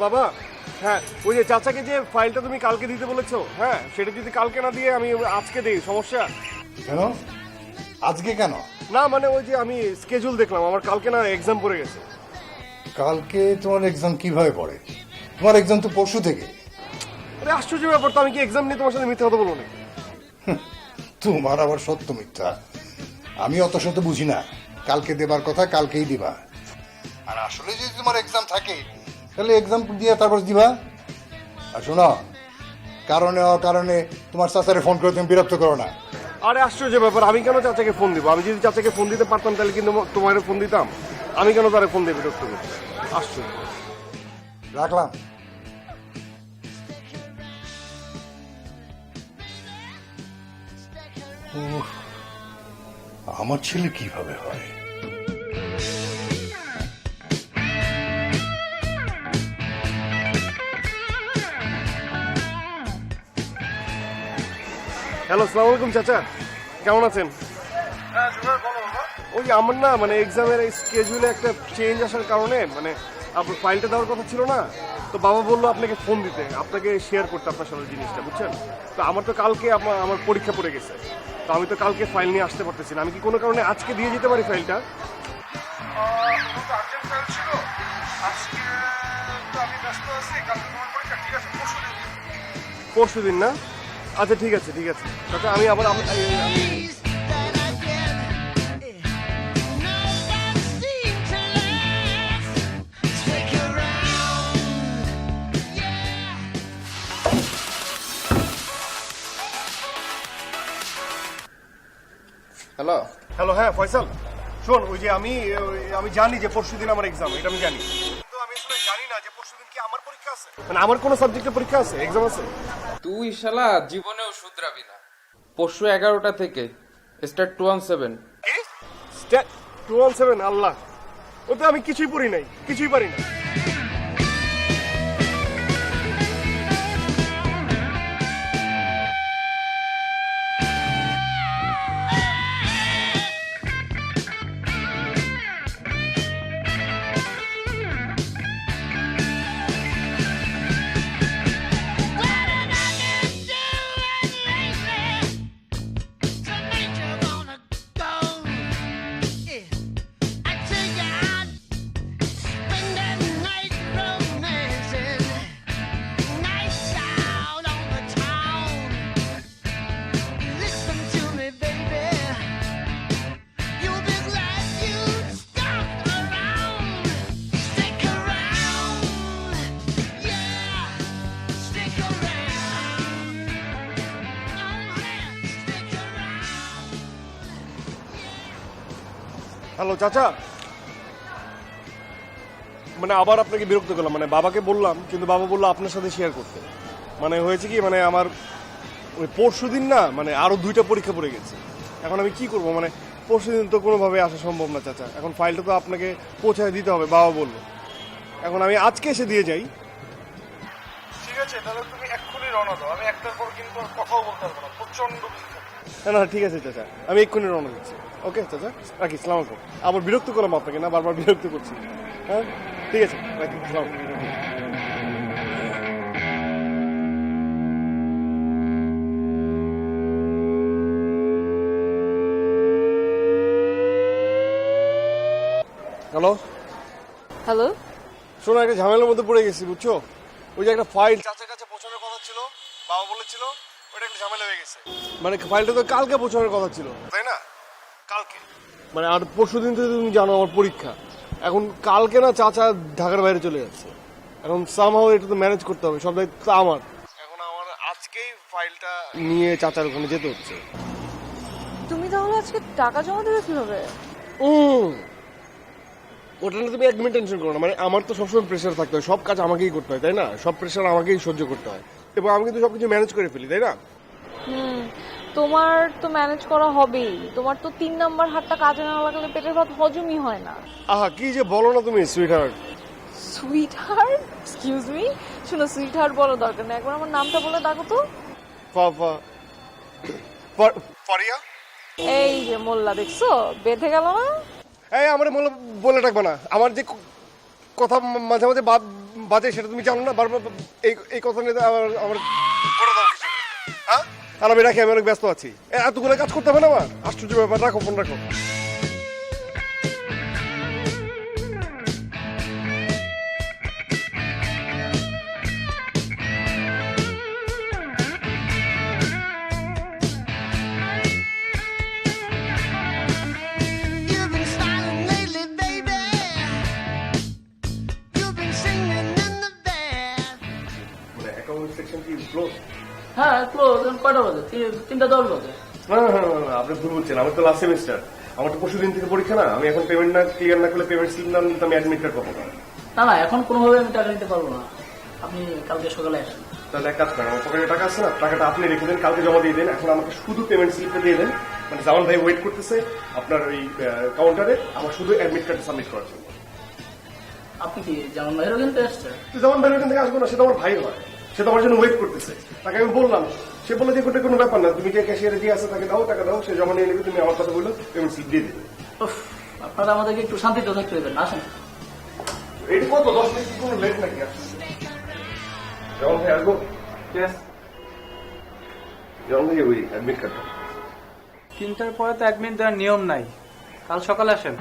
বাবা, হ্যাঁ ওই যে চাচাকে যে ফাইলটা তুমি কালকে দিতে বলেছো, হ্যাঁ সেটা যদি কালকে না দিয়ে আমি আজকে দিই সমস্যা? কেন আজকে কেন? না মানে ওই যে আমি স্কেজুল দেখলাম, আমার কালকে না এক্সাম পড়ে গেছে। কালকে তোমার এক্সাম কিভাবে পড়ে? তোমার এক্সাম তো পরশু থেকে। আরে আশ্চর্য ব্যাপার তো, আমি কি এক্সাম নিয়ে তোমার সাথে মিথ্যা কথা বলবো নাকি? তোমার আবার সত্য মিথ্যা আমি অত শত বুঝি না। কালকে দেবার কথা কালকেই দিবা, আর আসলে যদি তোমার এক্সাম থাকে তাহলে এক্সাম দিয়ে তারপর দিবা। আর শোনো, কারণে অকারণে তোমার চাচারে ফোন করে তুমি বিরক্ত করো না। আরে আশ্চর্য ব্যাপার, আমি কেন চাচাকে ফোন দিব? আমি যদি চাচাকে ফোন দিতে পারতাম তাহলে কিন্তু তোমার ফোন দিতাম। আমি কেন তারে ফোন দিয়ে বিরক্ত করতে? আশ্চর্য। রাখলাম। উফ, আমার ছেলে কিভাবে হয়? হ্যালো, আসসালামু আলাইকুম চাচা, কেমন আছেন? ওই আমার না মানে এক্সামের স্কেজুলে একটা চেঞ্জ আসার কারণে মানে আপনার ফাইলটা দেওয়ার কথা ছিল না, তো বাবা বললো আপনাকে ফোন দিতে, আপনাকে শেয়ার করতে আপনার সাথে জিনিসটা, বুঝছেন? তো আমার তো কালকে আমার পরীক্ষা পড়ে গেছে, তো আমি তো কালকে ফাইল নিয়ে আসতে পারতেছি না। আমি কি কোনো কারণে আজকে দিয়ে যেতে পারি ফাইলটা? পরশু দিন না? আচ্ছা ঠিক আছে ঠিক আছে চাচা, আমি আবার হ্যালো। হ্যালো, হ্যাঁ ফয়সাল, শোন ওই যে আমি জানি যে পরশুদিন আমার এক্সাম, এটা আমি জানি, কিন্তু আমি আসলে জানি না যে পরশুদিন কি আমার পরীক্ষা আছে, মানে আমার কোনো সাবজেক্টের পরীক্ষা আছে, এক্সাম আছে। তুই শালা জীবনেও শুধরাবি না। পরশু 11টা থেকে স্টার্ট 217। কি 217? আল্লাহ, ওতে আমি কিছুই পড়ি নাই, কিছুই পারি না। হ্যালো চাচা, মানে আবার আপনাকে বিরক্ত করলাম, মানে বাবাকে বললাম কিন্তু বাবা বললো আপনার সাথে শেয়ার করতে। মানে হয়েছে কি, মানে আমার ওই পরশুদিন না মানে আরো 2টা পরীক্ষা পড়ে গেছে। এখন আমি কি করব, মানে পরশুদিন তো কোনোভাবে আসা সম্ভব না চাচা, এখন ফাইলটা তো আপনাকে পৌঁছায় দিতে হবে বাবা বললো। এখন আমি আজকে এসে দিয়ে যাই। ঠিক আছে, তাহলে তুমি এক্ষুনি রওনা দাও, আমি একটার পর কিন্তু কথাও বলতে পারবো না, প্রচন্ড। না না ঠিক আছে চাচা, আমি এক্ষুনি রওনা দিচ্ছি। ওকে চাচা, রাখি, সালাম আলাইকুম। আবার বিরক্ত করলাম আপনাকে, না বারবার বিরক্ত করছি। হ্যাঁ ঠিক আছে, রাখি, সালাম। Hello hello. শোনো, একটা ঝামেলার মধ্যে পড়ে গেছি বুঝছো। ওই যে একটা ফাইল চাচার কাছে পৌঁছানোর কথা ছিল, বাবা বলেছিল, ওটা একটা ঝামেলা হয়ে গেছে। মানে ফাইলটা তো কালকে পৌঁছানোর কথা ছিল, তাই না? কালকে মানে আর পরশুদিন তো তুমি জানো আমার পরীক্ষা। এখন কালকে না চাচা ঢাকার বাইরে চলে যাচ্ছে, এখন সামহাও এটা তো ম্যানেজ করতে হবে, সব দায়িত্ব আমার। এখন আমার আজকেই ফাইলটা নিয়ে চাচার ওখানে যেতে হচ্ছে। তুমি তাহলে আজকে টাকা জমা দেবে কিভাবে? ওটা না তুমি 1 মিনিট টেনশন করো না, মানে আমার তো সবসময় প্রেশার থাকতে হয়, সব কাজ আমাকেই করতে হয়, তাই না? সব প্রেশার আমাকেই সহ্য করতে হয়, এবং আমি কিন্তু সবকিছু ম্যানেজ করে ফেলি, তাই না? তোমার তো ম্যানেজ করা হবেই, তোমার তো 3 নাম্বার হাতটা কাজে না লাগালে পেটের ভাত হজমই হয় না। আহা কি যে বলো না তুমি, sweet heart. Sweet heart? Excuse me, শোনো সুইট হার্ট বলো দরকার নেই, একবার আমার নামটা বলে ডাকো তো। ফরিয়া। এই যে মোল্লা, দেখছো বেঁধে গেল না? এই আমার বলে ডাকবে না, আমার যে কথা মাঝে মাঝে বাজে সেটা তুমি জানো না? বারবার এই কথা নিয়ে আমার আমার করে দাও কিছু। হ্যাঁ, আর আমি রাখি, আমি অনেক ব্যস্ত আছি। এতগুলো কাজ করতে হবে না আমার? আশ্চর্য ব্যাপার। রাখো, ফোন রাখো। You've been smiling lately, baby. You've been singing in the bed. মানে অ্যাকাউন্ট সেকশন কি ক্লোজ? হ্যাঁ ক্লোজ। কয়টা বাজে? 3:10 বাজে। না, আপনি ভুল বলছেন। আমার তো লাস্ট সেমিস্টার, আমার তো পরশু দিন থেকে পরীক্ষা না। আমি এখন পেমেন্ট না ক্লিয়ার না করলে পেমেন্ট স্লিপ না নিতে আমি অ্যাডমিট কার্ড পাবো না। না না, এখন কোনোভাবে আমি টাকা নিতে পারবো না। আপনি কালকে সকালে আসেন। তাহলে এক কাজ করেন, আমার পকেটে টাকা আছে না, টাকাটা আপনি রেখে দেন, কালকে জমা দিয়ে দেন। এখন আমাকে শুধু পেমেন্ট স্লিপটা দিয়ে দেন। মানে জামান ভাই ওয়েট করতেছে আপনার ওই কাউন্টারে আমার শুধু অ্যাডমিট কার্ড সাবমিট করার জন্য। আপনি কি জামান ভাইয়ের ওখান থেকে আসছেন? তো জামান ভাই ওখান থেকে আসবো না, সে তো আমার ভাই হয়, সে তো আমার জন্য ওয়েট করতেছে। তাকে আমি বললাম, সে বলে যে ওটা কোনো ব্যাপার না, তুমি যে ক্যাশিয়ারে দিয়ে আসে তাকে দাও, টাকা দাও, সে জমা নিয়ে নেবে, তুমি আমার কথা বললো পেমেন্ট স্লিপ দিয়ে দেবে। উফ, আপনারা আমাদেরকে একটু শান্তিতে থাকতে দেবেন। আসেন। এটা কত 10 মিনিট কি কোনো লেট নাকি? জামান ভাই আসবো? জামান ভাই ওই অ্যাডমিট কার্ডটা 3টার পরে তো অ্যাডমিট দেওয়ার নিয়ম নাই। কাল সকালে আসেন।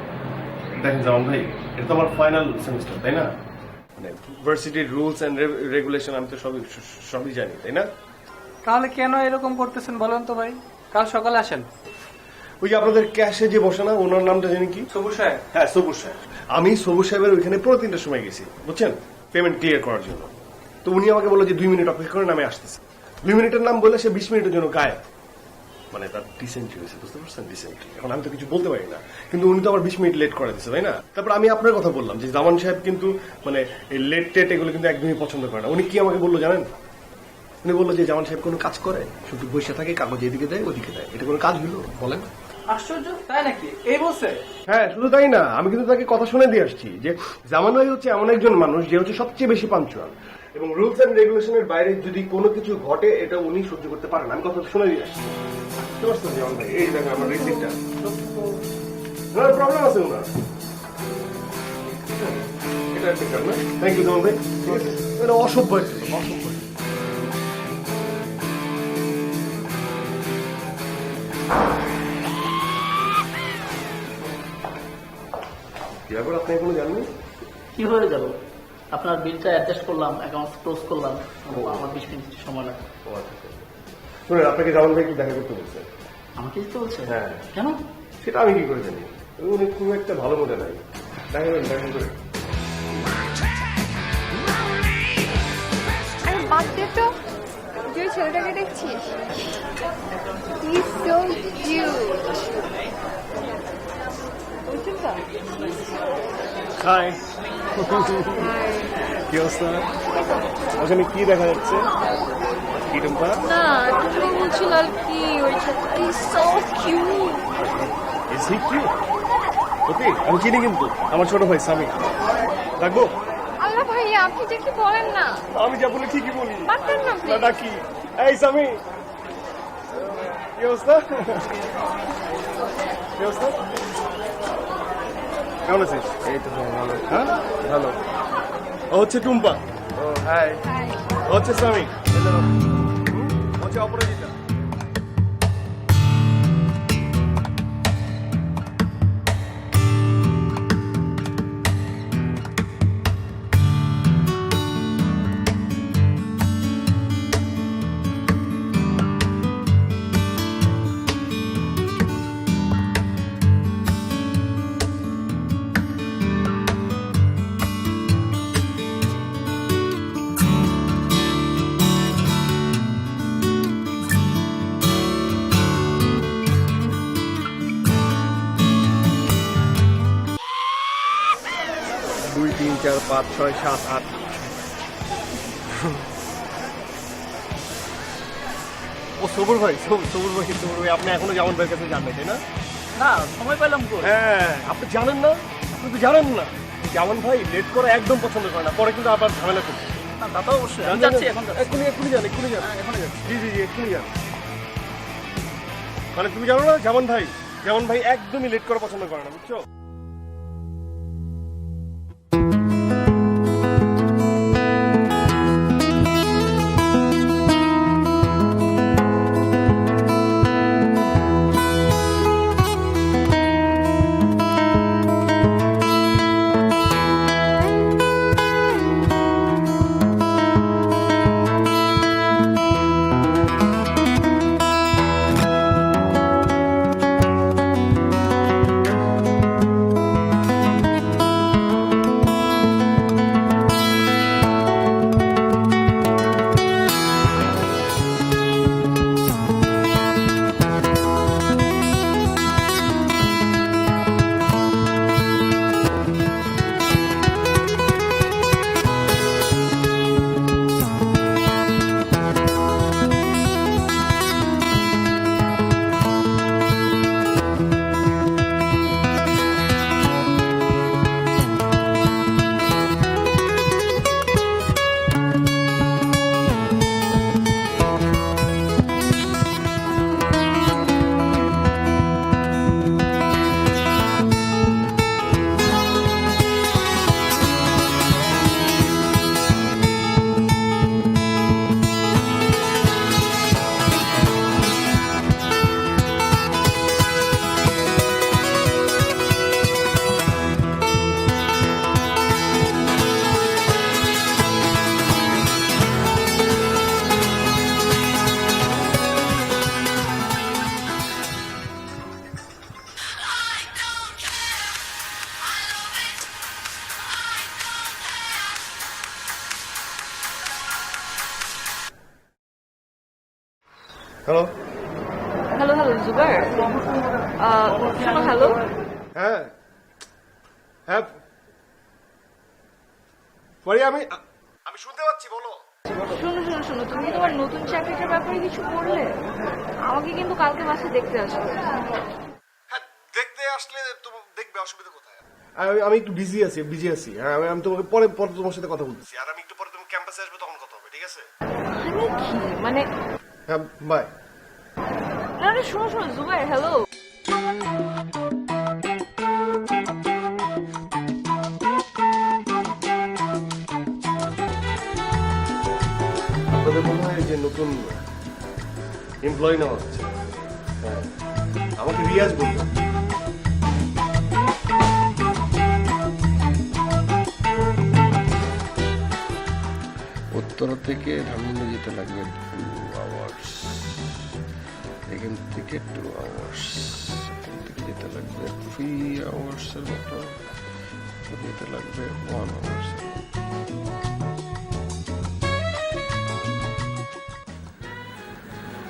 দেখেন জামান ভাই, এটা তো আমার ফাইনাল সেমিস্টার, তাই না? মানে ভার্সিটির রুলস এন্ড রেগুলেশন আমি তো সবই জানি, তাই না? তাহলে কেন এরকম করতেছেন বলেন তো ভাই? কাল সকালে আসেন। ওই যে আপনাদের ক্যাশে যে বসে না, ওনার নামটা জানি কি? সবুজ সাহেব। হ্যাঁ, সবুজ সাহেব। আমি সবুজ সাহেবের ওইখানে পুরো 3টার সময় গেছি, বুঝছেন, পেমেন্ট ক্লিয়ার করার জন্য। তো উনি আমাকে বললো যে 2 মিনিট অপেক্ষা করেন, আমি আসতেছি। 2 মিনিটের নাম বলে সে 20 মিনিটের জন্য গায়েব। মানে তার ডিসেন্ট্রি হয়েছে, বুঝতে পারছেন? ডিসেন্ট্রি। এখন আমি তো কিছু বলতে পারি না, কিন্তু উনি তো আবার 20 মিনিট লেট করে দিচ্ছে, তাই না? তারপর আমি আপনার কথা বললাম যে জামান সাহেব কিন্তু মানে এই লেট টেট এগুলো কিন্তু একদমই পছন্দ করে না। উনি কি আমাকে বললো জানেন? উনি বললো যে জামান সাহেব কোনো কাজ করে, শুধু বসে থাকে, কাগজ এদিকে দেয় ওদিকে দেয়। এটা কোনো কাজ হলো বলেন? আশ্চর্য, তাই নাকি? এই বলছে? হ্যাঁ, শুধু তাই না, আমি কিন্তু তাকে কথা শুনে দিয়ে আসছি যে জামান ভাই হচ্ছে এমন একজন মানুষ যে হচ্ছে সবচেয়ে বেশি পাঞ্চুয়াল, এবং রুলস এন্ড রেগুলেশনের বাইরে যদি কোনো কিছু ঘটে এটা উনি সহ্য করতে পারেন। আমি কথা শুনে দিয়ে আসছি। বুঝতে পারছেন জামান ভাই? এই দেখেন আমার রিসিপ্টটা। প্রবলেম আছে ওনার। এটা একটা কারণ না। থ্যাংক ইউ জামান ভাই। ঠিক আছে, এটা অসভ্য ছিল, অসভ্য। কি ব্যাপার, আপনি এখনো জানেন? কিভাবে যাব? আপনার বিলটা অ্যাডজাস্ট করলাম, অ্যাকাউন্ট ক্লোজ করলাম। আমার 20 মিনিট সময় লাগবে। শুনেন, আপনাকে জামান ভাই কি দেখা করতে বলছে? আমাকে দিতে বলছে? হ্যাঁ। কেন? সেটা আমি কি করে জানি? উনি খুব একটা ভালো মনে নাই। দেখা করে। আরে বাদ দে তো, তুই ছেলেটাকে দেখছিস? হি ইজ সো কিউট। বুঝছেন তো? হাই। কি অবস্থা? ওখানে কি দেখা যাচ্ছে? কি টুম্পা? না, তুমি বলছিল আর কি ওই he is so cute. Is he cute? Okay, আমি চিনি কিন্তু। আমার ছোট ভাই সামি। ডাকবো? আল্লাহ ভাইয়া, আপনি যে কি বলেন না। আমি যা বলি ঠিকই বলি। ডাক্তার না না ডাকি। এই সামি, কি অবস্থা? কি অবস্থা? কেমন আছিস? এই তো ভালো। হ্যাঁ, ভালো। ও হচ্ছে টুম্পা। ও হাই। ও হচ্ছে সামি। ও হচ্ছে অপরাজিতা। দুই, তিন, চার, পাঁচ, ছয়, সাত, আট। ও সবুর ভাই, সবুর ভাই, আপনি এখনো জামান ভাইয়ের কাছে যান নাই, তাই না? না, সময় পেলাম কই? হ্যাঁ, আপনি জানেন না, আপনি তো জানেন না জামান ভাই লেট করা একদম পছন্দ করে না, পরে কিন্তু আবার ঝামেলা করছে। না, তা তো অবশ্যই। আমি যাচ্ছি এখন। এক্ষুনি যান। এখনই যাচ্ছি। জি, এক্ষুনি যান। মানে তুমি জানো না জামান ভাই একদমই লেট করা পছন্দ করে না, বুঝছো? হ্যালো। হ্যালো হ্যালো জুবাইর, শোনো হ্যালো। হ্যাঁ হ্যাঁ ফারিয়া, আমি শুনতে পাচ্ছি, বলো। শোনো শোনো শোনো, তুমি কি তোমার নতুন চাকরিটার ব্যাপারে কিছু করলে? আমাকে কিন্তু কালকে বাসায় দেখতে আসবে। হ্যাঁ, দেখতে আসলে তো দেখবে, অসুবিধা কোথায়? আমি একটু বিজি আছি। হ্যাঁ, আমি তোমাকে পরে পরে তোমার সাথে কথা বলতেছি। আর আমি একটু পরে তুমি ক্যাম্পাসে আসবে, তখন কথা হবে, ঠিক আছে? মানে কি মানে? হ্যাঁ, বাই। না না, শোনো শোনো জুবাইর, হ্যালো। আপনাদের মনে হয় যে নতুন এমপ্লয়ি নেওয়া হচ্ছে? হ্যাঁ, আমাকে রিয়াজ বললো। উত্তরা থেকে ধানমন্ডি যেতে লাগবে 2 আওয়ার্স, এখান থেকে 2 আওয়ার্স, এখান থেকে যেতে লাগবে 3 আওয়ার্সের মতো, যেতে লাগবে 1 আওয়ার্স।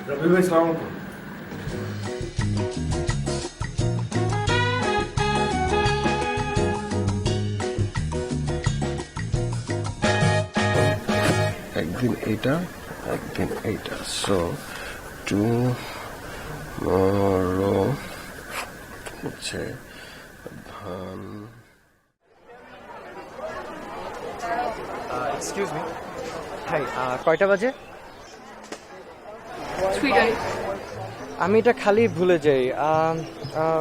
রবি ভাই, সালাম আলাইকুম। একদিন এইটা, একদিন এইটা, সো টুমরো হচ্ছে ধান। এক্সকিউজ মি, হাই, কয়টা বাজে? আমি এটা খালি ভুলে যাই।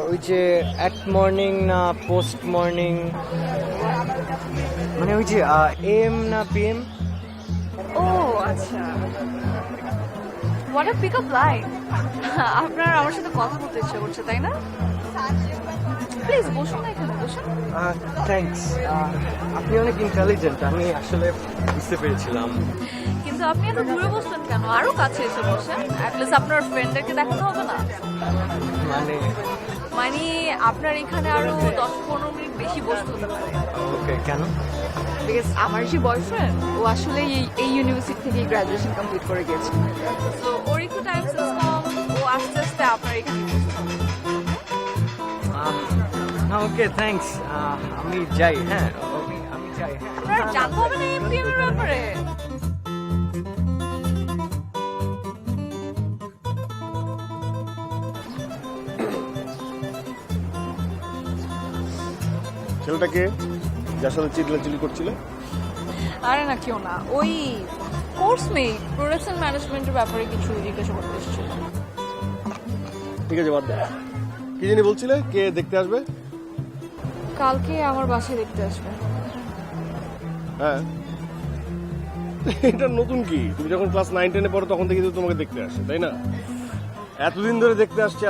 ওই যে অ্যাট মর্নিং না পোস্ট মর্নিং, মানে ওই যে এম না পিএম? ও আচ্ছা, what a pick up line. আপনার আমার সাথে কথা বলতে ইচ্ছে করছে, তাই না? প্লিজ বসুন না, এখানে বসুন। থ্যাঙ্কস, আপনি অনেক ইন্টেলিজেন্ট, আমি আসলে বুঝতে পেরেছিলাম। কিন্তু আপনি এত দূরে বসলেন কেন? আরো কাছে এসে বসেন, অ্যাটলিস্ট আপনার ফ্রেন্ডদেরকে দেখাতে হবে না? মানে মানে আপনার এখানে আরো 10-15 মিনিট বেশি বসতে হতে পারে। ওকে, কেন? বিকজ আমার যে বয়ফ্রেন্ড, ও আসলে এই ইউনিভার্সিটি থেকে গ্রাজুয়েশন কমপ্লিট করে গেছে, তো ওর একটু টাইম সেন্স কম, ও আস্তে আস্তে আপনার এখানে বসতে হবে। ওকে, থ্যাঙ্কস, আমি যাই। হ্যাঁ, ওকে, আমি যাই। হ্যাঁ, আপনার জানতে হবে না এমপিএম এর ব্যাপারে। ছেলেটাকে যার সাথে চিল্লাচিল্লি করছিল? আরে না, কেউ না, ওই কোর্সমেট প্রোডাকশন ম্যানেজমেন্টের ব্যাপারে কিছু জিজ্ঞাসা করতে এসেছিল। ঠিক আছে, বাদ দাও। কি জানি বলছিলে, কে দেখতে আসবে? কালকে আমার বাসায় দেখতে আসবে। হ্যাঁ, এটা নতুন কি? তুমি যখন ক্লাস 9-10-এ পড়ো তখন থেকে তো তোমাকে দেখতে আসে, তাই না? এতদিন ধরে দেখতে আসছে,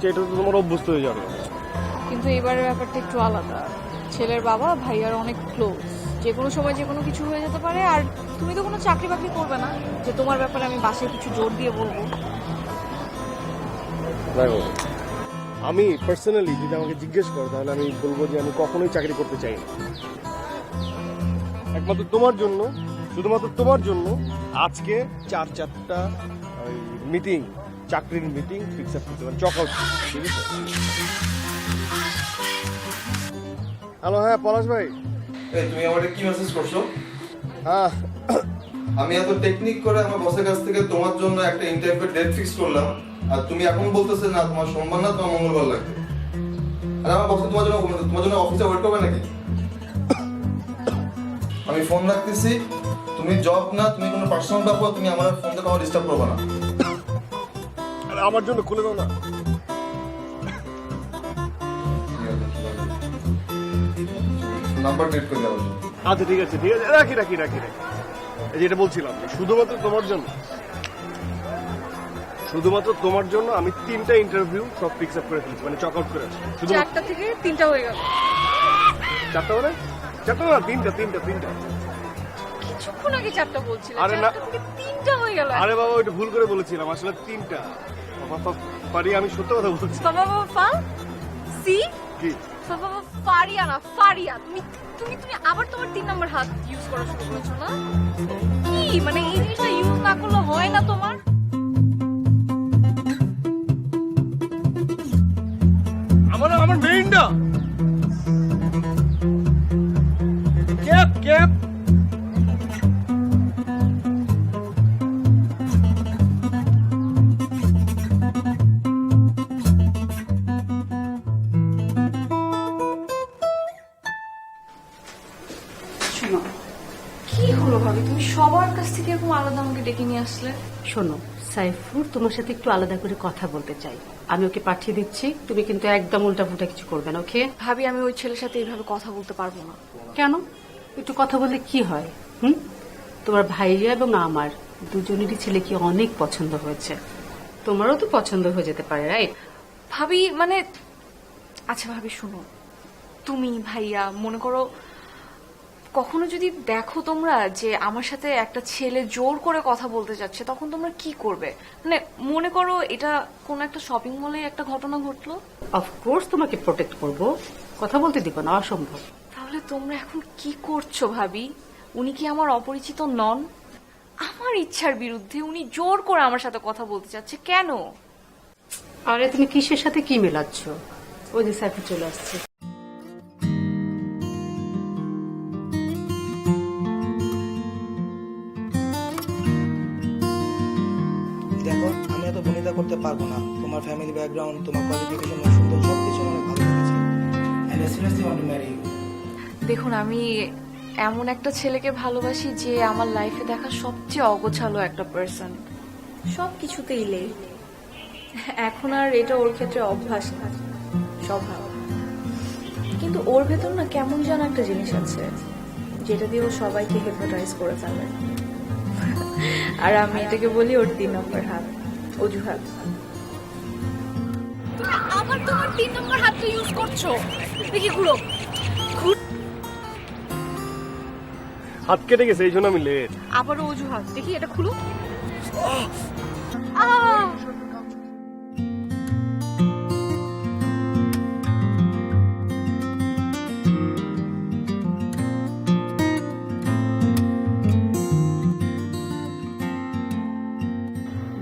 এটা তো তোমার অভ্যস্ত হয়ে যাবে। কিন্তু এবারের ব্যাপারটা একটু আলাদা। ছেলের বাবা ভাইয়ার অনেক ক্লোজ, যে কোনো সময় যে কোনো কিছু হয়ে যেতে পারে। আর তুমি তো কোনো চাকরি বাকরি করবে না যে তোমার ব্যাপারে আমি বাসায় কিছু জোর দিয়ে বলবো। দেখো, আমি পার্সোনালি যদি আমাকে জিজ্ঞেস করো তাহলে আমি বলবো যে আমি কখনোই চাকরি করতে চাই না। একমাত্র তোমার জন্য, শুধুমাত্র তোমার জন্য আজকে 4টা মিটিং, চাকরির মিটিং ফিক্স আপ করতে পারি, চক আউট, ঠিক আছে? হ্যালো, হ্যাঁ পলাশ ভাই। এই তুমি আমাকে কি মেসেজ করছো? হ্যাঁ, আমি এত টেকনিক করে আমার বসের কাছ থেকে তোমার জন্য একটা ইন্টারভিউ ডেট ফিক্স করলাম, আর তুমি এখন বলতেছে না তোমার সোমবার না, তোমার মঙ্গলবার লাগবে। আর আমার বস তোমার জন্য অফিসে ওয়েট করবে নাকি? আমি ফোন রাখতেছি, তুমি জব না, তুমি কোনো পার্সোনাল ব্যাপার, তুমি আমার ফোন থেকে আমার ডিস্টার্ব করবে না। আরে আমার জন্য খুলে দাও না। নাম্বার ডিলিট করে দেওয়া হলো। আচ্ছা ঠিক আছে, রাখি। এই যে এটা বলছিলাম, শুধুমাত্র তোমার জন্য আমি 3টা ইন্টারভিউ সব ফিক্স আপ করে ফেলেছি, মানে চক আউট করে আসছি। 4টা থেকে 3টা হয়ে গেল। 4টা মানে? 4টা না, 3টা। কিছুক্ষণ আগে 4টা বলছিলেন, আরে না। 4টা থেকে 3টা হয়ে গেল। আরে বাবা, ওইটা ভুল করে বলেছিলাম, আসলে 3টা। পারি, আমি সত্য কথা বলছি। বাবা ফা সি কি? বাবা ফারিয়া না, ফারিয়া। তুমি আবার তোমার 3 নাম্বার হাত ইউজ করা শুরু করেছো না? কি মানে এই জিনিসটা ইউজ না করলে হয় না তোমার? তোমার কাছ থেকে এরকম আলাদা আমাকে ডেকে নিয়ে আসলে? শোনো, সাইফুর তোমার সাথে একটু আলাদা করে কথা বলতে চাই। আমি ওকে পাঠিয়ে দিচ্ছি, তুমি কিন্তু একদম উল্টাপুল্টা কিছু করবে না, ওকে? ভাবি, আমি ওই ছেলের সাথে এইভাবে কথা বলতে পারবো না। কেন? একটু কথা বললে কি হয়? তোমার ভাইয়া এবং আমার দুজনেরই ছেলেকে অনেক পছন্দ হয়েছে, তোমারও তো পছন্দ হয়ে যেতে পারে, রাইট? ভাবি মানে, আচ্ছা ভাবি শুনো, তুমি ভাইয়া মনে করো কখনো যদি দেখো তোমরা যে আমার সাথে একটা ছেলে জোর করে কথা বলতে যাচ্ছে, তখন তোমরা কি করবে? মানে মনে করো এটা কোন একটা শপিং মলে একটা ঘটনা ঘটলো, অফকোর্স তোমাকে প্রোটেক্ট করব, কথা বলতে দিব না, অসম্ভব। তাহলে তোমরা এখন কি করছো ভাবি? উনি কি আমার অপরিচিত নন? আমার ইচ্ছার বিরুদ্ধে উনি জোর করে আমার সাথে কথা বলতে চাচ্ছে কেন? আরে তুমি কিসের সাথে কি মেলাচ্ছ? ওই যে সাইফুর চলে আসছে। দেখো, আমি এত বনিতা করতে পারবো না। তোমার ফ্যামিলি ব্যাকগ্রাউন্ড, তোমার কোয়ালিফিকেশন, সুন্দর সবকিছু অনেক ভালো লেগেছে। And I seriously want to marry you. দেখুন, আমি এমন একটা ছেলেকে ভালোবাসি যে আমার লাইফে দেখা সবচেয়ে অগোছালো একটা পার্সন, সবকিছুতেই লেট। এখন আর এটা ওর ক্ষেত্রে অভ্যাস না, স্বভাব। কিন্তু ওর ভেতর না কেমন যেন একটা জিনিস আছে যেটা দিয়ে ও সবাইকে হিপনোটাইজ করে ফেলে। আর আমি এটাকে বলি ওর 3 নম্বর হাত, অজুহাত। তুমি আবার তোমার 3 নম্বর হাতটা ইউজ করছো, দেখি ঘুরো। হাত কেটে গেছে, এই জন্য আমি লেট। আবারও অজুহাত, দেখি এটা খুলো।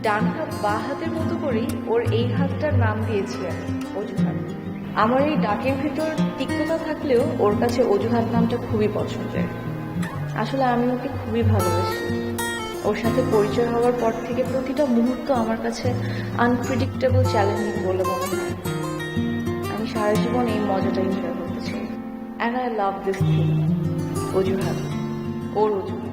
ডান হাত বাঁ হাতের মতো করেই ওর এই হাতটার নাম দিয়েছি আমি অজুহাত। আমার এই ডাকের ভিতর তিক্ততা থাকলেও ওর কাছে অজুহাত নামটা খুবই পছন্দের। আসলে আমি ওকে খুবই ভালোবাসি। ওর সাথে পরিচয় হওয়ার পর থেকে প্রতিটা মুহূর্ত আমার কাছে আনপ্রেডিক্টেবল চ্যালেঞ্জিং বলে মনে হয়। আমি সারা জীবন এই মজাটা এনজয় করতে চাই। And I love this thing, অজুহাত, ওর অজুহাত।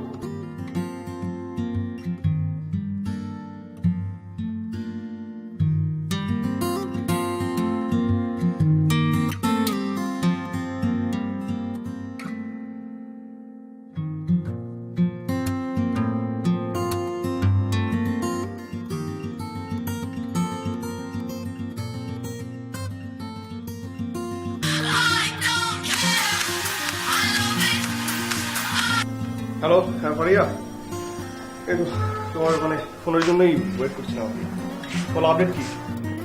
হ্যালো, হ্যাঁ ফারিয়া, এই তো তোমার মানে ফোনের জন্যই ওয়েট করছিলাম। বলো, আপডেট কি?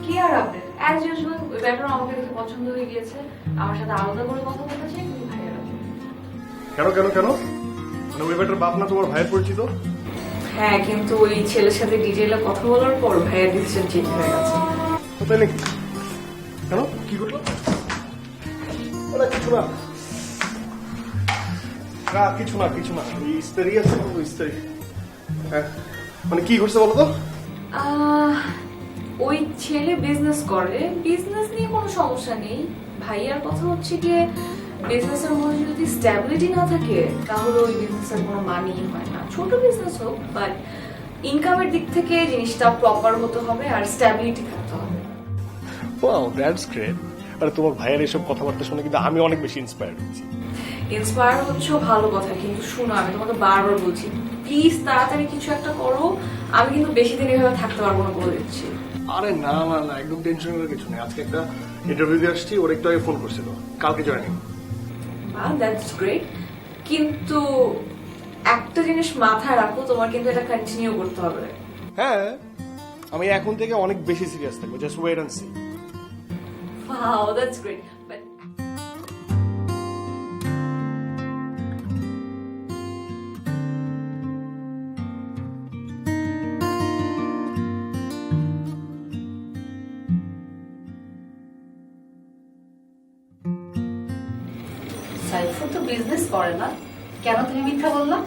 কি আর আপডেট, অ্যাজ ইউজুয়াল। ওই ব্যাপারে আমাকে দেখে পছন্দ হয়ে গিয়েছে, আমার সাথে আলাদা করে কথা বলতে চাই, কিন্তু ভাইয়ের কেন কেন কেন? মানে ওই ব্যাটার বাপ না তোমার ভাইয়ের পরিচিত? হ্যাঁ, কিন্তু ওই ছেলের সাথে ডিটেইলে কথা বলার পর ভাইয়ের ডিসিশন চেঞ্জ হয়ে গেছে। তাই নাকি? কেন, কি করলো? কিছু না, কিছু না, কিছু না, ইস্তারি আছে, ইস্তারি। হ্যাঁ, মানে কি করছে বলো তো? ওই ছেলে বিজনেস করে, বিজনেস নিয়ে কোনো সমস্যা নেই। ভাইয়ার কথা হচ্ছে গিয়ে বিজনেসের মধ্যে যদি স্ট্যাবিলিটি না থাকে তাহলে ওই বিজনেসের কোনো মানেই হয় না। ছোট বিজনেস হোক, বাট ইনকামের দিক থেকে জিনিসটা প্রপার হতে হবে আর স্ট্যাবিলিটি থাকতে হবে। Wow, that's great. আরে তোমার ভাইয়ের এসব কথাবার্তা শুনে কিন্তু আমি অনেক বেশি ইন্সপায়ার্ড হচ্ছি। ইন্সপায়ার হচ্ছে ভালো কথা, কিন্তু শোনো, আমি তোমাকে বারবার বলছি, প্লিজ তাড়াতাড়ি কিছু একটা করো। আমি কিন্তু বেশি দিন এভাবে থাকতে পারবো না বলে দিচ্ছি। আরে না না না, একদম টেনশন করার কিছু নেই। আজকে একটা ইন্টারভিউ দিয়ে আসছি, ওর একটু আগে ফোন করছিল, কালকে জয়েনিং। দ্যাটস গ্রেট, কিন্তু একটা জিনিস মাথায় রাখো, তোমার কিন্তু এটা কন্টিনিউ করতে হবে। হ্যাঁ, আমি এখন থেকে অনেক বেশি সিরিয়াস থাকবো, just wait and see. Wow, that's great. But Saifur তো বিজনেস করে না, কেন তুমি মিথ্যা বললা?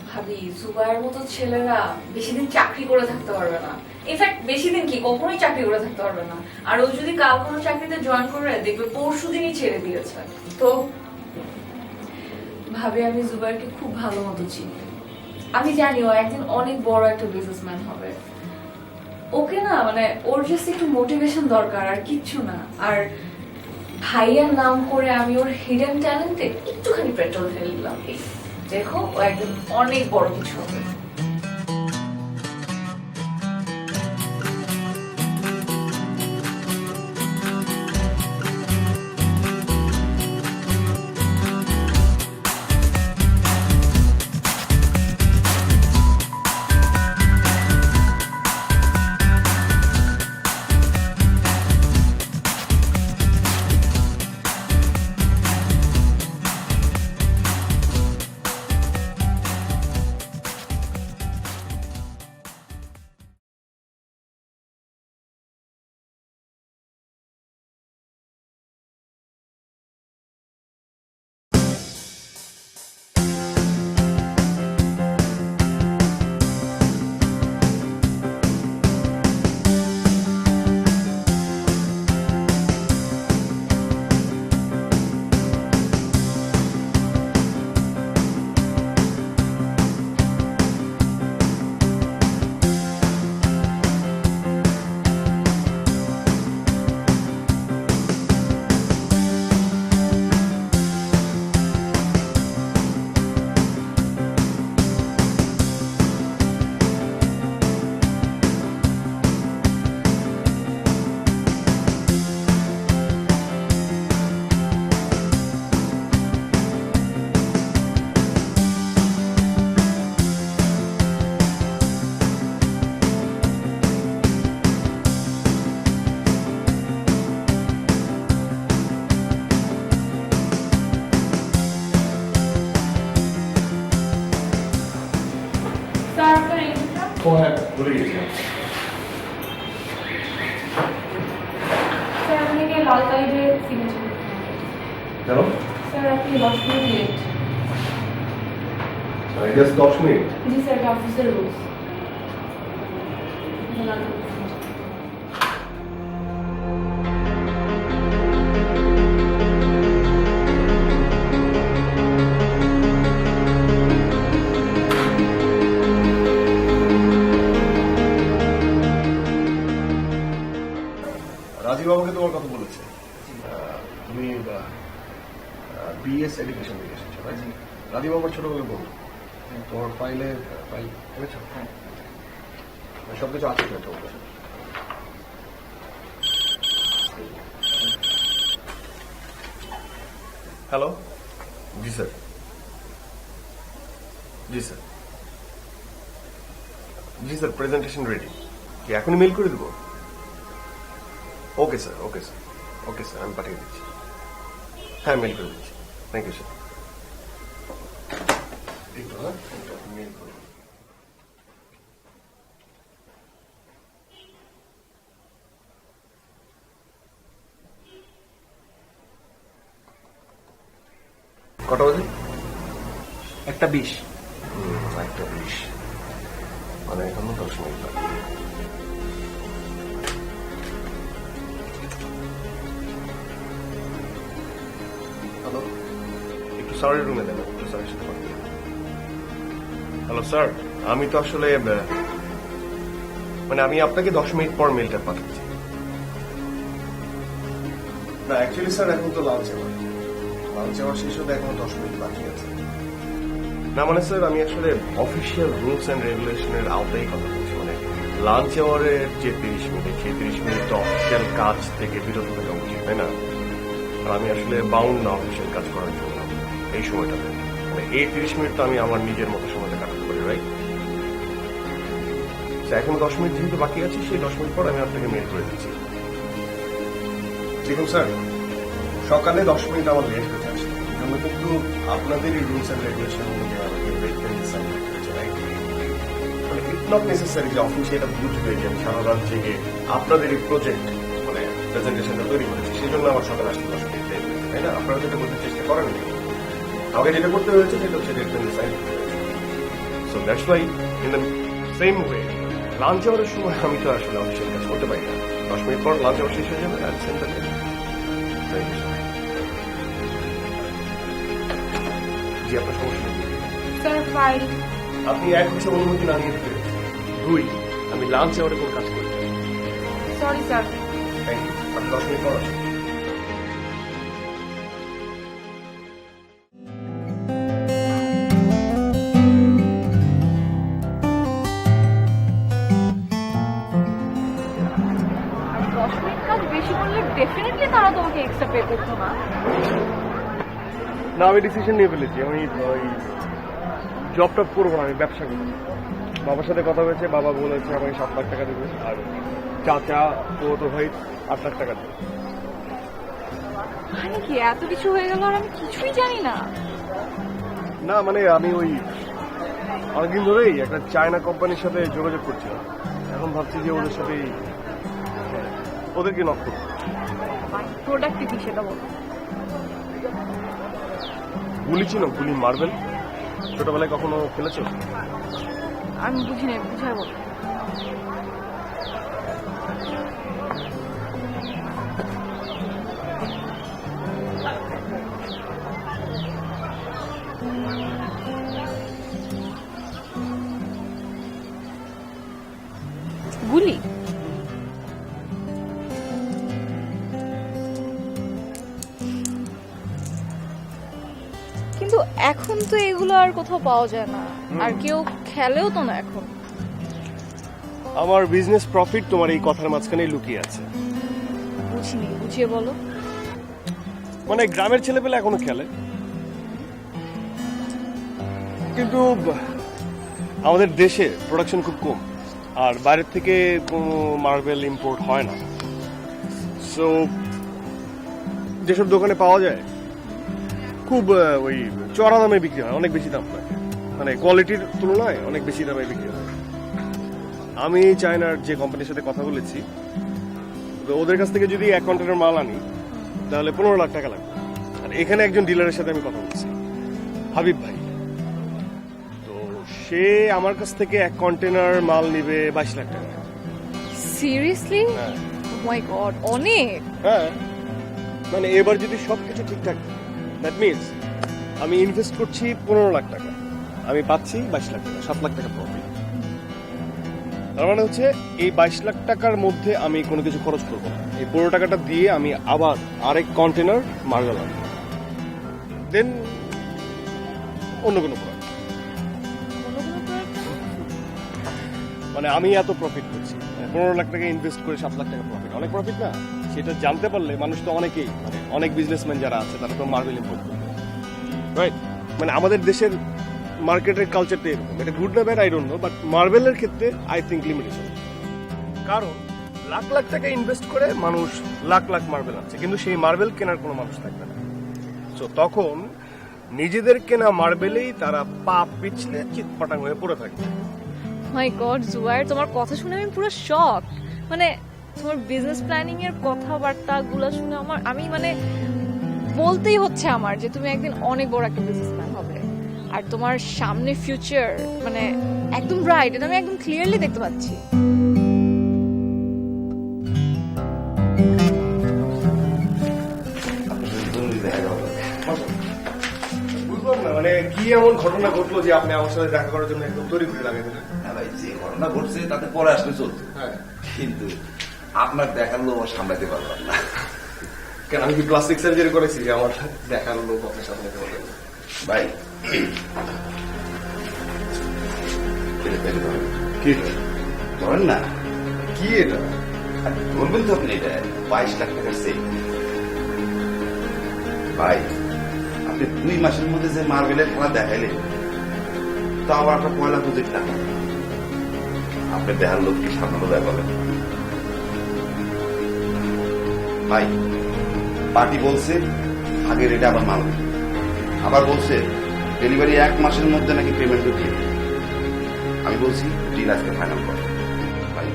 ভাবি, জুবাইয়ের মতো ছেলেরা বেশি দিন চাকরি করে থাকতে পারবে না। ইনফ্যাক্ট বেশি দিন কি, কখনোই চাকরি করে থাকতে পারবে না। আর ও যদি কাল কোনো চাকরিতে জয়েন করে দেখবে পরশু দিনই ছেড়ে দিয়েছে। তো ভাবি, আমি জুবাইরকে খুব ভালো মতো চিনি। আমি জানি ও একদিন অনেক বড় একটা বিজনেসম্যান হবে। ওকে না মানে ওর জাস্ট একটু মোটিভেশন দরকার, আর কিচ্ছু না। আর ভাইয়ার নাম করে আমি ওর হিডেন ট্যালেন্টে একটুখানি পেট্রোল ঢেলে দিলাম। এই দেখো ও একদিন অনেক বড় কিছু হবে। ও হ্যাঁ, ভুলে গেছিলাম। স্যার আপনাকে লাল কালিতে সিগনেচার করতে হবে। কেন? স্যার আপনি 10 মিনিট লেট। Just 10 minute? জি স্যার, এটা অফিসের রুলস। রাজীব বাবুকে তোমার কথা বলেছে তুমি বিএস এডুকেশন থেকে এসেছো, রাইট? রাজীব বাবুর ছোটবেলার বন্ধু। তোমার ফাইল এনেছো? সব কিছু আছে তো? হ্যালো, জি স্যার। জি স্যার, জি স্যার, প্রেজেন্টেশন রেডি। কি এখনই মেল করে দেবো? Okay sir, okay sir, okay sir, আমি পাঠিয়ে দিচ্ছি। হ্যাঁ, মেল করে দিচ্ছি। Thank you sir. মেল করে কটা বাজে? 1:20। 1:20 মানে এখনো 10 মিনিট বাকি। হ্যালো, একটু স্যারের রুমে দেন, একটু স্যারের সাথে কথা বলবো। হ্যালো স্যার, আমি তো আসলে মানে আমি আপনাকে 10 মিনিট পর মেলটা পাঠাচ্ছি। না অ্যাকচুয়ালি স্যার এখন তো লাঞ্চ আওয়ার শেষ হতে এখন 10 মিনিট বাকি আছে। না মানে স্যার আমি আসলে অফিসিয়াল রুলস অ্যান্ড রেগুলেশনের আওতায় কথা বলছি। মানে লাঞ্চ আওয়ারের যে 30 মিনিট, সেই 30 মিনিট অফিসিয়াল কাজ থেকে বিরত থাকা উচিত, তাই না? আর আমি আসলে বাউন্ড না অফিসিয়াল কাজ করার জন্য এই সময়টাতে। মানে এই 30 মিনিট তো আমি আমার নিজের মতো সময়টা কাটাতে পারি, রাইট? এখন 10 মিনিট যেহেতু বাকি আছে, সেই 10 মিনিট পর আমি আপনাকে মেল করে দিচ্ছি। দেখুন স্যার, সকালে 10 মিনিট আমার লেট হয়ে যাচ্ছে, এই জন্য কিন্তু আপনাদেরই রুলস অ্যান্ড রেগুলেশন অনুযায়ী আমাকে ওয়েট করে সাইন করতে হচ্ছে, রাইট? মানে ইটস নট নেসেসারি যে অফিসে এটা বুঝবে যে আমি সারা রাত জেগে আপনাদের এই প্রজেক্ট মানে প্রেজেন্টেশনটা তৈরি করেছি, সেই জন্য আমার সকালে আসতে 10 মিনিট লেট হয়েছে, তাই না? আপনারা যেটা বলতে চেষ্টা করেননি, আমাকে যেটা করতে হয়েছে সেটা হচ্ছে ডেট সাইন করতে হয়েছে। So that's why in the same way lunch আওয়ারের সময় আমি তো আসলে অফিসিয়াল কাজ করতে পারি না। 10 মিনিট পর লাঞ্চ আওয়ার শেষ হয়ে যাবে, আর সেম দ্য জি আপনার সমস্যা নেই। স্যার ফাইল আপনি এক হচ্ছে অনুমতি না নিয়ে দিতে, দুই আমি লাঞ্চ আওয়ারে কোনো কাজ করি। Sorry sir. Thank you. আপনি 10 মিনিট পর আসুন। আর 10 মিনিট কাজ বেশি করলে ডেফিনেটলি তারা তোমাকে এক্সট্রা পে করতো না। না, আমি ডিসিশন নিয়ে ফেলেছি, আমি ওই জব টপ করবো না, আমি ব্যবসা করবো। বাবার সাথে কথা হয়েছে, বাবা বলেছে আমাকে 7 লাখ টাকা দেবে, আর চাচা তো ভাই 8 লাখ টাকা দেবে। মানে কি এত কিছু হয়ে গেল আর আমি কিছুই জানি না? না মানে আমি ওই অনেকদিন ধরেই একটা চায়না কোম্পানির সাথে যোগাযোগ করছিলাম, এখন ভাবছি যে ওদের সাথেই ওদেরকে নক করবো। প্রোডাক্ট কি সেটা বলো। গুলি চিনো? গুলি, মার্বেল, ছোটবেলায় কখনো খেলেছো? আমি বুঝি না, বুঝাই বলো। গুলি? কিন্তু এখন তো এগুলো আর কোথাও পাওয়া যায় না, আর কেউ খেলেও তো না এখন। আমার বিজনেস প্রফিট তোমার এই কথার মাঝখানেই লুকিয়ে আছে। বুঝিনি, বুঝিয়ে বলো। মানে গ্রামের ছেলেপেলে এখনো খেলে, কিন্তু আমাদের দেশে প্রোডাকশন খুব কম, আর বাইরের থেকে কোনো মার্বেল ইম্পোর্ট হয় না। সো যেসব দোকানে পাওয়া যায় খুব ওই চড়া দামে বিক্রি হয়, অনেক বেশি দাম হয়, মানে কোয়ালিটির তুলনায় অনেক বেশি দামে বিক্রি হয়। আমি চায়নার যে কোম্পানির সাথে কথা বলেছি, তো ওদের কাছ থেকে যদি 1 কন্টেনার মাল আনি তাহলে 15 লাখ টাকা লাগবে। আর এখানে একজন ডিলারের সাথে আমি কথা বলছি, হাবিব ভাই, তো সে আমার কাছ থেকে 1 কন্টেনার মাল নিবে 22 লাখ টাকা। সিরিয়াসলি? হ্যাঁ। ও মাই গড, অনেক। হ্যাঁ, মানে এবার যদি সবকিছু ঠিকঠাক থাকে, দ্যাট মিনস আমি ইনভেস্ট করছি 15 লাখ টাকা, আমি পাচ্ছি 22 লাখ টাকা, 7 লাখ টাকা প্রফিট। তার মানে হচ্ছে এই 22 লাখ টাকার মধ্যে আমি কোনো কিছু খরচ করবো না, এই 15 টাকাটা দিয়ে আমি আবার আরেক কন্টেনার মার্বেল আনবো, দেন অন্য কোনো প্রোডাক্ট। মানে আমি এত প্রফিট করছি, 15 লাখ টাকা ইনভেস্ট করে 7 লাখ টাকা প্রফিট, অনেক প্রফিট না? সেটা জানতে পারলে মানুষ তো অনেকেই, মানে অনেক বিজনেসম্যান যারা আছে তারা তো মার্বেল ইম্পোর্ট করবে, রাইট? মানে আমাদের দেশের মার্কেটের কালচারটা এরকম, এটা গুড না bad I don't know, but মার্বেলের ক্ষেত্রে আই থিঙ্ক লিমিটেশন। কারণ লাখ লাখ টাকা ইনভেস্ট করে মানুষ লাখ লাখ মার্বেল আনছে, কিন্তু সেই মার্বেল কেনার কোনো মানুষ থাকবে না। তো তখন নিজেদের কেনা মার্বেলেই তারা পা পিছলে চিৎপাটাং হয়ে পড়ে থাকবে। মাই গড জুয়ার, তোমার কথা শুনে আমি পুরো শক। মানে তোমার বিজনেস প্ল্যানিং এর কথাবার্তাগুলো শুনে আমি মানে বলতেই হচ্ছে আমার যে তুমি একদিন অনেক বড় একটা বিজনেসম্যান হবে, আর তোমার সামনে ফিউচার মানে একদম ব্রাইট, এটা আমি একদম ক্লিয়ারলি দেখতে পাচ্ছি। বুঝলাম না, মানে কি এমন ঘটনা ঘটলো যে আপনি আমার সাথে দেখা করার জন্য একদম তৈরি করে লাগিয়ে দিলেন? হ্যাঁ ভাই, যে ঘটনা ঘটছে তাতে পরে আসলে চলতো, কিন্তু আপনার দেখার লোক সামলাতে পারলাম না। কেন, আমি কি প্লাস্টিক সার্জারি করেছি যে আমার দেখার লোক আপনার সামলাতে পারবেন না? ভাই কি ধরেন না, কি এটা? ধরবেন তো আপনি, এটা 22 লাখ টাকার সেল। ভাই আপনি 2 মাসের মধ্যে যে মার্বেলের খেলা দেখাইলেন, তো আবার আপনার 1 লাখ 2 টাকা, আপনি দেখার লোক কি সামনে দেখাবেন? ভাই পার্টি বলছে আগে রেটে আবার মাল, আবার বলছে ডেলিভারি 1 মাসের মধ্যে নাকি পেমেন্ট দিয়ে। আমি বলছি ডিল আজকে ফাইনাল করে। ভাই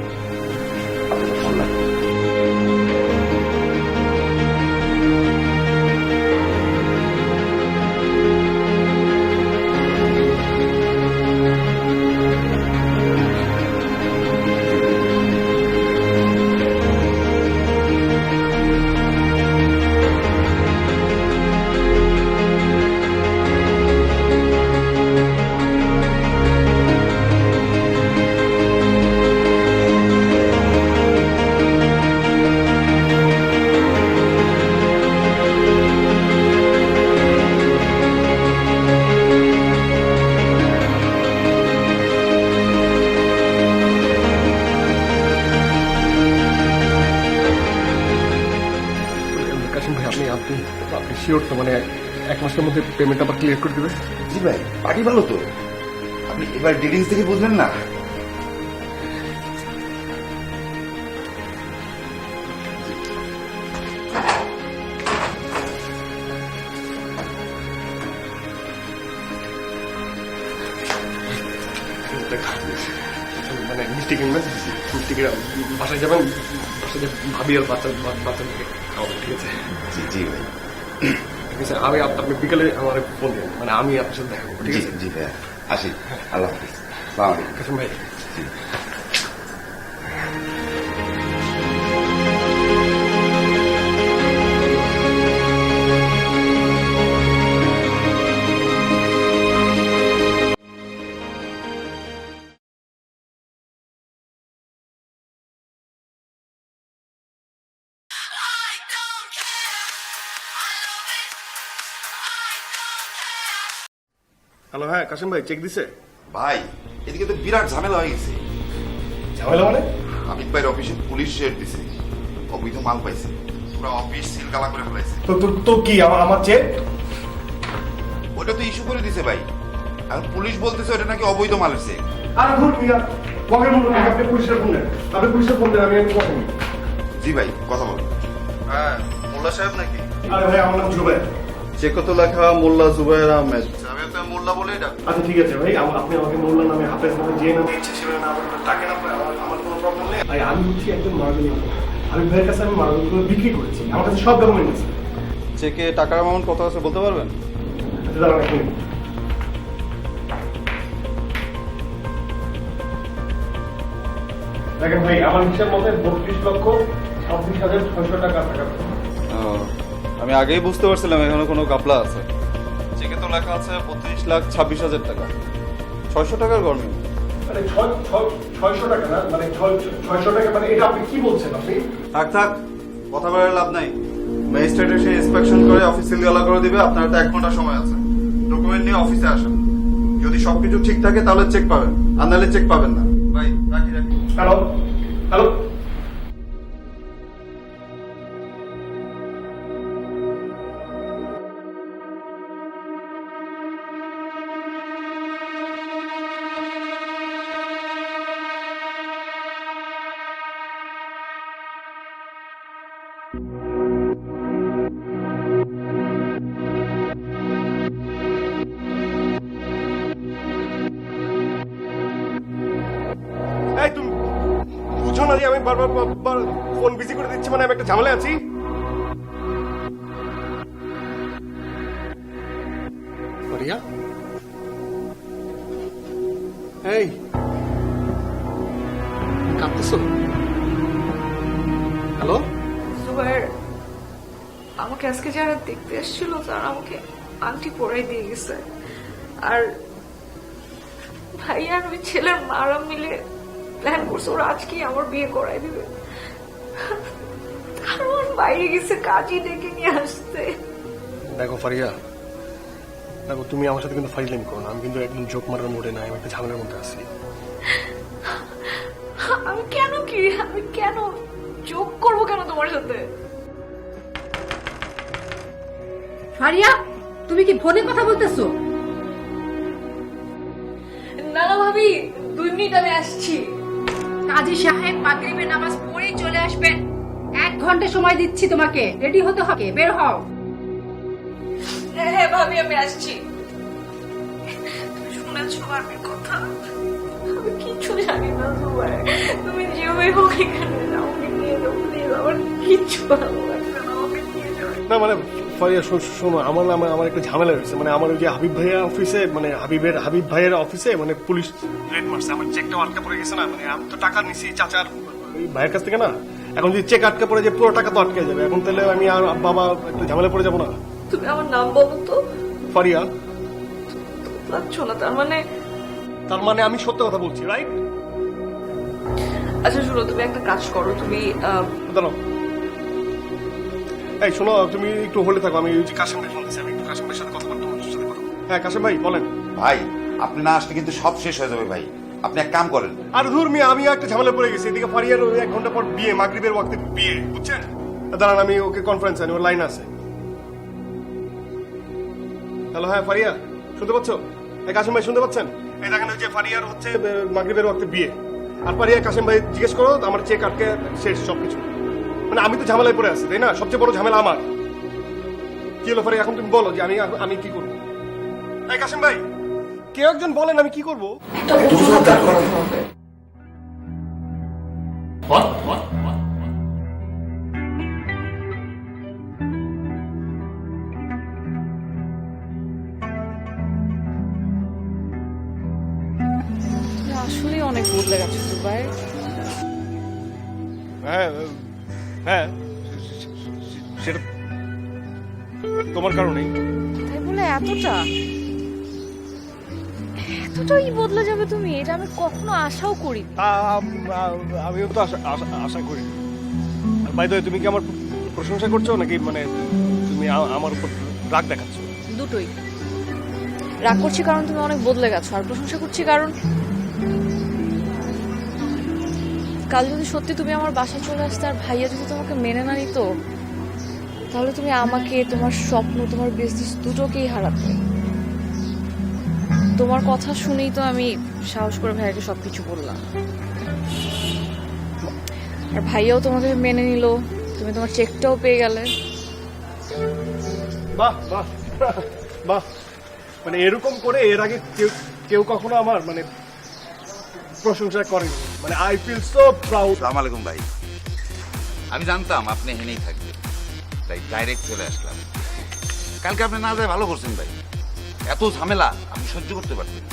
আপনার ফোন লাগবে। শিওর তো মানে 1 মাসের মধ্যে পেমেন্ট আবার ক্লিয়ার করে দেবে? জি ভাই, পার্টি ভালো তো। আপনি এবার ডিটেলস থেকে বুঝলেন না? মানে মিষ্টি কিনবেন, মিষ্টি কিনে বাসায় যাবেন, বাসায় ভাবি আর বাচ্চাদেরকে খাওয়াবেন, ঠিক আছে? জি জি ভাই, ঠিক আছে। আমি আপনি বিকেলে আমার ফোন দেন, মানে আমি আপনার সাথে দেখা করবো, ঠিক আছে? জি ভাই, আসি। আল্লাহ হাফিজ। আসসালামু আলাইকুম। কাসেম ভাই, হ্যালো, হ্যাঁ কাসেম ভাই, চেক দিছে? ভাই, এদিকে তো বিরাট ঝামেলা হয়ে গেছে। ঝামেলা মানে? আবিদ ভাইয়ের অফিসে পুলিশ শেড দিছে, অবৈধ মাল পাইছে, পুরো অফিস সিলগালা করে ফেলাইছে। তো কি আমার চেক? ওটা তো ইস্যু করে দিছে ভাই, আর পুলিশ বলতেছে ওটা নাকি অবৈধ মালের চেক। আর ভুল মিয়া, কবে বলুন, আপনি পুলিশের ফোন দেন, আপনি পুলিশের ফোন দেন, আমি কথা বলি। জি ভাই, কথা বলুন। হ্যাঁ, মোল্লা সাহেব নাকি? আরে ভাই, আমার নাম জুবাইর। চেক তো লেখা মোল্লা জুবাইর আহমেদ। আমি তো মোল্লা বলেই ডাক। আচ্ছা ঠিক আছে ভাই, আপনি আমাকে মোল্লা নামে, হাফেজ নামে, যে নামে ইচ্ছে সেভাবে নাম তাকে না, আমার কোনো প্রবলেম নেই। আমি হচ্ছি একজন মার্বেল। আমি ভাইয়ের কাছে আমি মার্বেলগুলো বিক্রি করেছি, আমার কাছে সব ডকুমেন্ট আছে। চেকে টাকার অ্যামাউন্ট কত আছে বলতে পারবেন? আচ্ছা দাঁড়ান এক মিনিট। দেখেন ভাই, আমার হিসাব মতে 32,26,600 টাকা টাকা। আমি আগেই বুঝতে পারছিলাম এখানে কোনো কাপলা আছে। চেকে তো লেখা আছে 25,26,000 টাকা। 600 টাকার গরমিল। মানে 600 টাকা না, মানে 600 টাকা, মানে এটা আপনি কি বলছেন আপনি? থাক থাক, কথা বলে লাভ নাই। ম্যাজিস্ট্রেট এসে ইন্সপেকশন করে অফিস সিলগালা করে দিবে। আপনার তো 1 ঘন্টা সময় আছে, ডকুমেন্ট নিয়ে অফিসে আসেন। যদি সবকিছু ঠিক থাকে তাহলে চেক পাবেন, আর নাহলে চেক পাবেন না। ভাই রাখি। হ্যালো হ্যালো, এই তুমি বুঝো না যে আমি বারবার ফোন বিজি করে দিচ্ছি, মানে আমি একটা ঝামেলা আছি। রিয়া, এই কাঁদতেছো? হ্যালো জুবাইর, আমাকে আজকে যারা দেখতে এসেছিল তারা আমাকে আংটি পরাই দিয়ে গেছে, আর ভাই আর ওই ছেলের মারা মিলে প্ল্যান করছে ওরা আজকে আমার বিয়ে করাই দিবে। কারণ বাইরে গেছে কাজই ডেকে নিয়ে আসতে। দেখো ফারিয়া, দেখো তুমি আমার সাথে কিন্তু ফাইজলামি করো না, আমি কিন্তু একদম জোক মারার মোড়ে নাই, আমি একটা ঝামেলার মধ্যে আছি। আমি কেন যোগ করবো কেন তোমার সাথে? ফারিয়া, তুমি কি ফোনে কথা বলতেছো? না না ভাবি, 2 মিনিট আমি আসছি। কাজী সাহেব মাগরিবের নামাজ পড়েই চলে আসবেন। 1 ঘন্টা সময় দিচ্ছি তোমাকে, রেডি হতে হবে, বের হও। হ্যাঁ ভাবি, আমি আসছি। তুমি শুনেছো আমার কথা? আমি কিচ্ছু জানি না জুবাইর, তুমি যেভাবে হোক এখানে আমাকে নিয়ে যাও প্লিজ, আমার কিচ্ছু ভালো লাগছে না, আমাকে নিয়ে যাও। না মানে ফারিয়া শোনো, আমার একটা ঝামেলা হয়েছে, মানে আমার ওই যে হাবিব ভাইয়ের অফিসে, মানে হাবিব ভাইয়ের অফিসে মানে পুলিশ রেড মারছে, আমার চেকটা আটকা পড়ে গেছে না, মানে আমি তো টাকা নিছি চাচার ওই ভাইয়ের কাছ থেকে না, এখন যদি চেক আটকা পড়ে যে পুরো টাকা তো আটকে যাবে, এখন তাহলে আমি আর বাবা একটা ঝামেলা পড়ে যাবো না? তুমি আমার নাম বলো তো। ফারিয়া। লাগছো না তার মানে? আমি সত্য কথা বলছি, রাইট? আচ্ছা শোনো, তুমি একটা কাজ করো, তুমি দাঁড়াও, এই শোনো, তুমি একটু হোল্ডে থাকো, আমি ওই যে কাশেম ভাই ফোন দিচ্ছি, আমি একটু কাশেম ভাইয়ের সাথে কথা বলতে বলছি। হ্যাঁ কাশেম ভাই বলেন। ভাই, আপনি না আসলে কিন্তু সব শেষ হয়ে যাবে ভাই। আপনি এক কাম করেন। আর ধুর মিয়া, আমি একটা ঝামেলা পড়ে গেছি, এদিকে ফারিয়ার 1 ঘন্টা পর বিয়ে, মাগরিবের ওয়াক্তে বিয়ে, বুঝছেন? দাঁড়ান, আমি ওকে কনফারেন্স আনি, ওর লাইন আছে। হ্যালো, হ্যাঁ ফারিয়া, শুনতে পাচ্ছ? এই কাশিম ভাই শুনতে পাচ্ছেন? এই দেখেন ওই যে ফারিয়ার হচ্ছে মাগরিবের ওয়াক্তে বিয়ে, আর ফারিয়া কাশিম ভাই জিজ্ঞেস করো আমার চেক আটকে শেষ সবকিছু। মানে আমি তো ঝামেলায় পড়ে আছি, তাই না? সবচেয়ে বড় ঝামেলা আমার। কি হলো ফারিয়া, এখন তুমি বলো যে আমি কি করবো? এই কাশিম ভাই, কেউ একজন বলেন আমি কি করবো? তুমি আসলেই অনেক বদলে গেছো জুবাইর। হ্যাঁ হ্যাঁ, সেটা তোমার কারণেই। তাই বলে এতটাই বদলে যাবে তুমি, এটা আমি কখনো আশাও করি। আমিও তো আশা করি। বাই দ্য ওয়ে, তুমি কি আমার প্রশংসা করছো নাকি মানে তুমি আমার উপর রাগ দেখাচ্ছ? দুটোই। রাগ করছি কারণ তুমি অনেক বদলে গেছো, আর প্রশংসা করছি কারণ কাল যদি সত্যি তুমি আমার বাসায় চলে আসতে আর ভাইয়া যদি তোমাকে মেনে না নিত, তাহলে তুমি আমাকে, তোমার স্বপ্ন, তোমার বিজনেস দুটোকেই হারাতে। তোমার কথা শুনেই তো আমি সাহস করে ভাইয়াকে সবকিছু বললাম, আর ভাইয়াও তোমাকে মেনে নিল, তুমি তোমার চেকটাও পেয়ে গেলে। বাহ বাহ বাহ, মানে এরকম করে এর আগে কেউ কখনো আমার মানে প্রশংসা করেনি। মানে আই ফিল সো প্রাউড। আসসালামু আলাইকুম ভাই। আমি জানতাম আপনি এখানেই থাকবেন, তাই ডাইরেক্ট চলে আসলাম। কালকে আপনি না যায় ভালো করছেন ভাই, এত ঝামেলা আমি সহ্য করতে পারছি না।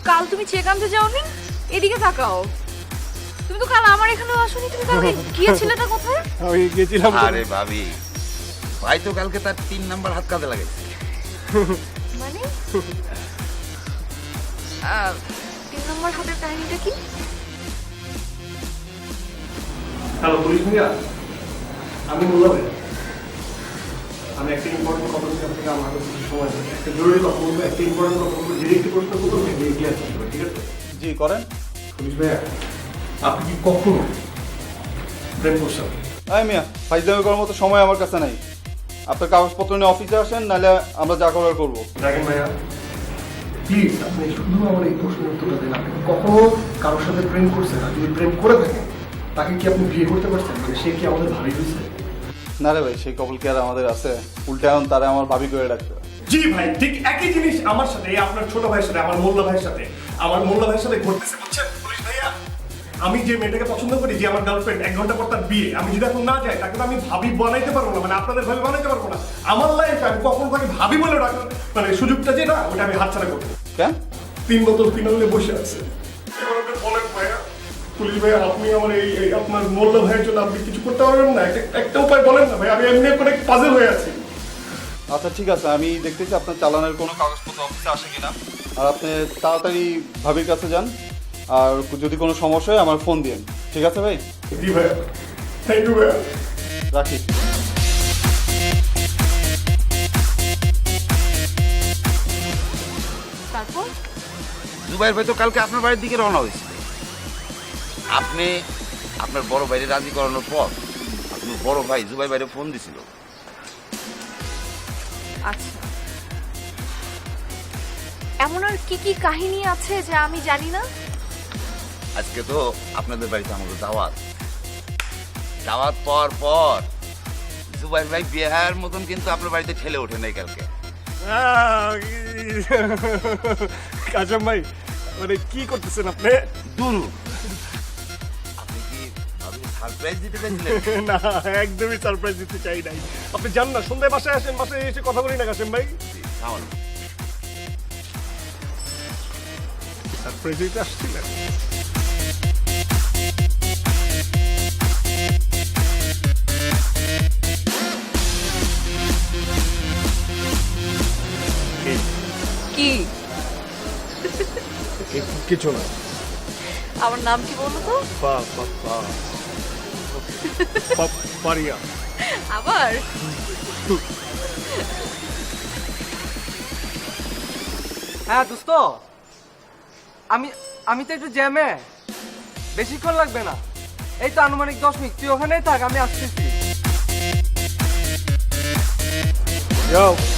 কাল তুমি চেক আনতে যাওনি? এদিকে তাকাও, তুমি তো কাল আমার এখানেও আসোনি। তুমি কালকে গিয়েছিলেটা কোথায়? আমি গেছিলাম। আরে ভাবি, ভাই তো কালকে তার 3 নাম্বার হাত কাঁধে লাগাইছে। মানে 3 নম্বর হাতের কাহিনীটা কি? হ্যালো পুলিশ ভাইয়া, আমি বললাম আমি একটা ইম্পর্টেন্ট কথা বলছি, আপনাকে আমার কাছে কিছু সময় দেবেন। একটা জরুরি কথা বলবো, একটা ইম্পর্টেন্ট কথা বলবো, ডিরেক্ট প্রশ্ন করবো, ঠিক আছে? জি করেন। পুলিশ ভাইয়া, আপনি কি কখনো প্রেম করছেন? আই মিয়া, ফাইজলামি করার মতো সময় আমার কাছে নাই। আপনার কাগজপত্র নিয়ে অফিসে আসেন, নাহলে আমরা যা করার করবো। দেখেন ভাইয়া, প্লিজ আপনি শুধু আমার এই প্রশ্নের উত্তরটা দেন। আপনি কখনো কারোর সাথে প্রেম করছেন? আর যদি প্রেম করে থাকেন, তাকে কি আপনি বিয়ে করতে পারছেন? মানে সে কি আমাদের ভাবি হয়েছে? না রে ভাই, সেই কপাল কি আর আমাদের আছে? উল্টে এখন তারা আমার ভাবি করে রাখতে। জি ভাই, ঠিক একই জিনিস আমার সাথে, আপনার ছোট ভাইয়ের সাথে, আমার মোল্লা ভাইয়ের সাথে, ঘটতেছে। বুঝছেন পুলিশ ভাইয়া, আমি যে মেয়েটাকে পছন্দ করি, যে আমার গার্লফ্রেন্ড, 1 ঘন্টা পর তার বিয়ে, আমি যদি এখন না যাই, তাকে তো আমি ভাবি বানাইতে পারবো না। মানে আপনাদের ভাবি বানাইতে পারবো না। আমার লাইফে আমি কখনো তাকে ভাবি বলে ডাকবো, মানে সুযোগটা যেটা, ওটা আমি হাতছাড়া করবো। কেন? 3 বোতল ফিনাল নিয়ে বসে আছে। এবার ওকে বলেন ভাইয়া, পুলিশ ভাইয়া, আপনি আমার এই আপনার মোল্লা ভাইয়ের জন্য আপনি কিছু করতে পারবেন না? একটা উপায় বলেন না ভাই, আমি এমনি করে পাজল হয়ে আছি। আচ্ছা ঠিক আছে, আমি দেখতেছি আপনার চালানের কোনো কাগজপত্র অফিসে আসে কিনা। আর আপনি তাড়াতাড়ি ভাবির কাছে যান, আর যদি কোনো সমস্যা হয় আমার ফোন দিন। ঠিক আছে ভাই? জি ভাইয়া, থ্যাংক ইউ ভাইয়া, রাখি। তারপর জুবাইর ভাই তো কালকে আপনার বাড়ির দিকে রওনা হয়েছিল। আপনি আপনার বড় ভাইরে রাজি করানোর পর আপনার বড় ভাই জুবাইর ভাইরে ফোন দিছিল। আচ্ছা, এমন আর কি কি কাহিনী আছে যে আমি জানি না? আজকে তো আপনাদের বাড়িতে আমাদের দাওয়াত পাওয়ার পর জুবাইর ভাই বিয়ের মতন কিন্তু আপনার বাড়িতে ঠেলে ওঠে নাই কালকে। কাজম ভাই, মানে কি করতেছেন আপনি? দুরু, আপনি কি সারপ্রাইজ দিতে চাইছিলেন? না, একদমই সারপ্রাইজ দিতে চাই নাই। আপনি জান না, সন্ধ্যায় বাসায় আসেন, বাসায় এসে কথা বলি না কাসেম ভাই। সারপ্রাইজ দিতে আসছিলেন? কি? কিছু না। আমার নাম কি বলো তো? পারিয়া। আবার হ্যাঁ দোস্ত, আমি তো একটু জ্যামে, বেশিক্ষণ লাগবে না। এই তো আনুমানিক 10 মিনিট। তুই ওখানেই থাক, আমি আসতেছি। Yo.